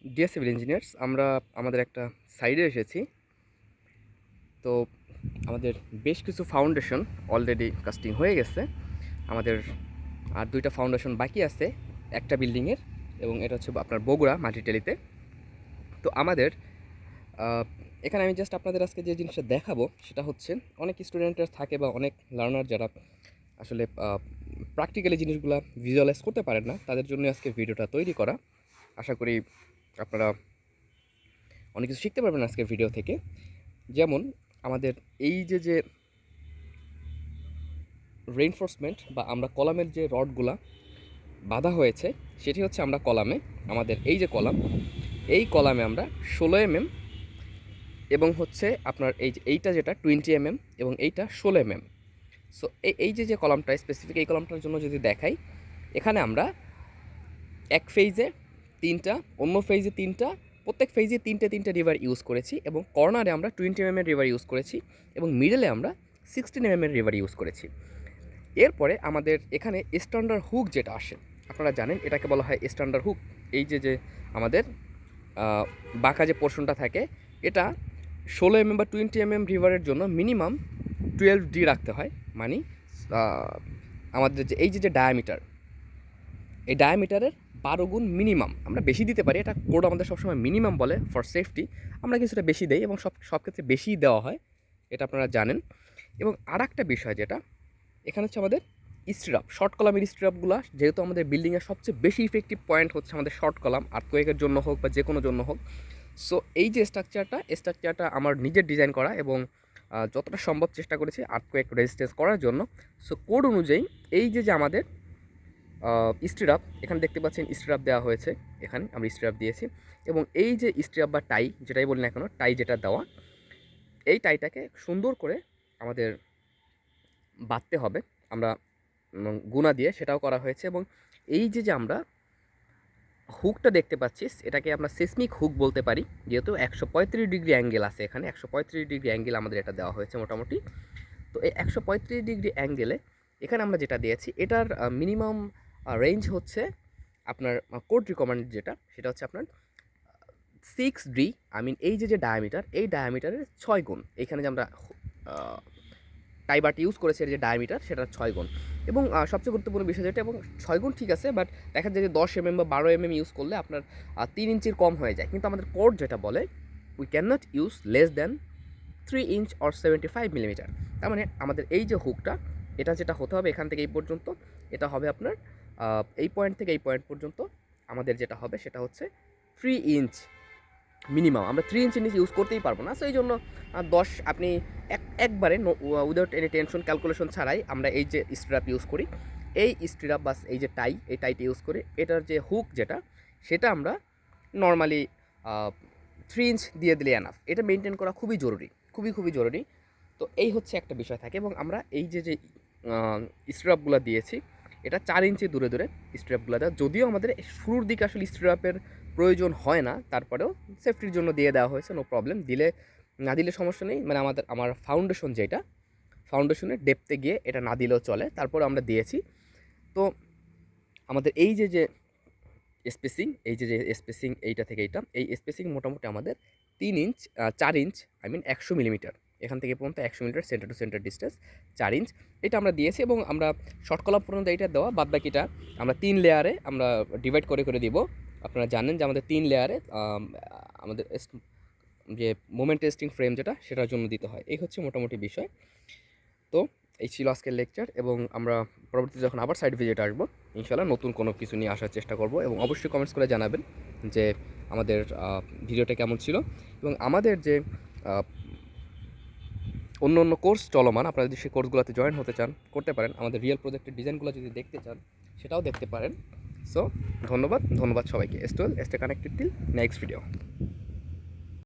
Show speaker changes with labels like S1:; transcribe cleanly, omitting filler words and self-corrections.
S1: Deer civil engineers, আমরা আমাদের একটা সাইডে এসেছি। তো আমাদের বেশ কিছু ফাউন্ডেশন অলরেডি কাস্টিং হয়ে গেছে। আমাদের আর দুইটা ফাউন্ডেশন বাকি আছে একটা বিল্ডিংয়ের, এবং এটা হচ্ছে আপনার বগুড়া মাটিটেলিতে। তো আমাদের এখানে আমি জাস্ট আপনাদের আজকে যে জিনিসটা দেখাবো সেটা হচ্ছে, অনেক স্টুডেন্টের থাকে বা অনেক লার্নার যারা আসলে প্র্যাকটিক্যালি জিনিসগুলো ভিজুয়ালাইজ করতে পারেন না, তাদের জন্য আজকে ভিডিওটা তৈরি করা। আশা করি আপনারা অনেক কিছু শিখতে পারবেন আজকের ভিডিও থেকে। যেমন আমাদের এই যে রেইনফোর্সমেন্ট বা আমরা কলামের যে রডগুলা বাঁধা হয়েছে, সেটি হচ্ছে আমরা কলামে, আমাদের এই যে কলাম, এই কলামে আমরা 16 mm এবং হচ্ছে আপনার এইটা যেটা 20 mm এবং এইটা 16 mm। সো এই যে কলামটা স্পেসিফিক, এই কলামটার জন্য যদি দেখাই, এখানে আমরা এক ফেজে 3টা, অন্য ফেজে 3টা, প্রত্যেক ফেজে 3টে রিভার ইউজ করেছি, এবং কর্নারে আমরা 20 mm রিভার ইউজ করেছি, এবং মিডলে আমরা 16 mm রিভার ইউজ করেছি। এরপরে আমাদের এখানে স্ট্যান্ডার্ড হুক যেটা আসে, আপনারা জানেন এটাকে বলা হয় স্ট্যান্ডার্ড হুক। এই যে আমাদের বাঁকা যে পোর্শনটা থাকে, এটা 16 mm বা 20 mm রিভারের জন্য মিনিমাম 12D রাখতে হয়। মানে আমাদের যে এই যে ডায়ামিটার, এই ডায়ামিটারের 12 গুণ মিনিমাম। আমরা বেশি দিতে পারি, এটা কোড আমাদের সবসময় মিনিমাম বলে ফর সেফটি। আমরা কিছুটা বেশি দেই এবং সব ক্ষেত্রে বেশিই দেওয়া হয়, এটা আপনারা জানেন। এবং আর একটা বিষয় যেটা এখানে হচ্ছে আমাদের স্ট্রাপ, শর্ট কলামের স্ট্রাপগুলো, যেহেতু আমাদের বিল্ডিংয়ের সবচেয়ে বেশি ইফেক্টিভ পয়েন্ট হচ্ছে আমাদের শর্ট কলাম, আর্থকোয়েকের জন্য হোক বা যে কোনো জন্য হোক। সো এই যে স্ট্রাকচারটা আমার নিজের ডিজাইন করা, এবং যতটা সম্ভব চেষ্টা করেছি আর্থকোয়েক রেজিস্ট্যান্স করার জন্য। সো কোড অনুযায়ী এই যে আমাদের স্ট্রাপ, এখানে দেখতে পাচ্ছেন স্ট্রাপ দেওয়া হয়েছে, এখানে আমরা স্ট্রাপ দিয়েছি। এবং এই যে স্ট্রাপ বা টাই যেটাই বলি না কেন, টাই যেটা দেওয়া, এই টাইটাকে সুন্দর করে আমাদের বাঁধতে হবে আমরা গুণা দিয়ে, সেটাও করা হয়েছে। এবং এই যে আমরা হুকটা দেখতে পাচ্ছি, এটাকে আমরা সেসমিক হুক বলতে পারি, যেহেতু 135 ডিগ্রি অ্যাঙ্গেল আছে এখানে, 135 ডিগ্রি অ্যাঙ্গেল আমাদের এটা দেওয়া হয়েছে মোটামুটি। তো এই 135 ডিগ্রি অ্যাঙ্গেলে এখানে আমরা যেটা দিয়েছি, এটার মিনিমাম রেঞ্জ হচ্ছে আপনার কোড রিকমেন্ড যেটা, সেটা হচ্ছে আপনার 6D। এই যে ডায়ামিটার, এই ডায়ামিটারের 6 গুণ। এখানে যে আমরা টাইবারটি ইউজ করেছি, এর যে ডায়ামিটার সেটার 6 গুণ। এবং সবচেয়ে গুরুত্বপূর্ণ বিষয় যেটা, এবং 6 গুণ ঠিক আছে, বাট দেখা যায় যে 10 mm বা 12 mm ইউজ করলে আপনার 3 ইঞ্চির কম হয়ে যায়। কিন্তু আমাদের কোড যেটা বলে, we can not use less than 3 inch or 75 millimetre. তার মানে আমাদের এই যে হুকটা, এটা যেটা হতে হবে এখান থেকে এই পর্যন্ত, এটা হবে আপনার এই পয়েন্ট থেকে এই পয়েন্ট পর্যন্ত আমাদের যেটা হবে সেটা হচ্ছে 3 ইঞ্চ মিনিমাম। আমরা 3 ইঞ্চের নিচে ইউজ করতেই পারবো না। সো এই জন্য 10 আপনি একবারে উইদাউট এনি টেনশন, ক্যালকুলেশন ছাড়াই আমরা এই যে স্ট্রাপ ইউজ করি, এই স্ট্রাপ বাস এই যে এই টাইটা ইউজ করি। এটার যে হুক যেটা, সেটা আমরা নর্মালি 3 ইঞ্চ দিয়ে দিলে এনাফ। এটা মেনটেন করা খুবই জরুরি, খুবই জরুরি। তো এই হচ্ছে একটা বিষয় থাকে। এবং আমরা এই যে স্ট্রাপগুলো দিয়েছি, এটা 4 ইঞ্চি দূরে স্ট্রাপগুলো দেওয়া। যদিও আমাদের শুরুর দিকে আসলে স্ট্রাপের প্রয়োজন হয় না, তারপরেও সেফটির জন্য দিয়ে দেওয়া হয়েছে, নো প্রবলেম। না দিলে সমস্যা নেই, মানে আমার ফাউন্ডেশন যেটা, ফাউন্ডেশনের ডেপথে গিয়ে এটা না দিলেও চলে, তারপরে আমরা দিয়েছি। তো আমাদের এই যে স্পেসিং, এই যে স্পেসিং এইটা থেকে এইটা, এই স্পেসিং মোটামুটি আমাদের 3 ইঞ্চ 4 ইঞ্চ 100 মিলিমিটার, এখান থেকে পর্যন্ত 100 millimetre centre to centre distance 4 inch, এটা আমরা দিয়েছি। এবং আমরা শর্ট কলাম পর্যন্ত এইটা দেওয়া, বাদ বাকিটা আমরা 3 লেয়ারে আমরা ডিভাইড করে দিব। আপনারা জানেন যে আমাদের 3 লেয়ারে আমাদের যে মোমেন্ট টেস্টিং ফ্রেম যেটা, সেটার জন্য দিতে হয়। এই হচ্ছে মোটামুটি বিষয়। তো এই ছিল আজকের লেকচার, এবং আমরা পরবর্তীতে যখন আবার সাইট ভিজিট আসবো, ইনশাআল্লাহ নতুন কোনো কিছু নিয়ে আসার চেষ্টা করব। এবং অবশ্যই কমেন্টস করে জানাবেন যে আমাদের ভিডিওটা কেমন ছিল। এবং আমাদের যে অন্য কোর্স চলমান, আপনারা যদি সেই কোর্সগুলোতে জয়েন হতে চান, করতে পারেন। আমাদের রিয়েল প্রজেক্টের ডিজাইনগুলো যদি দেখতে চান, সেটাও দেখতে পারেন। সো ধন্যবাদ সবাইকে। Stay connected till next video.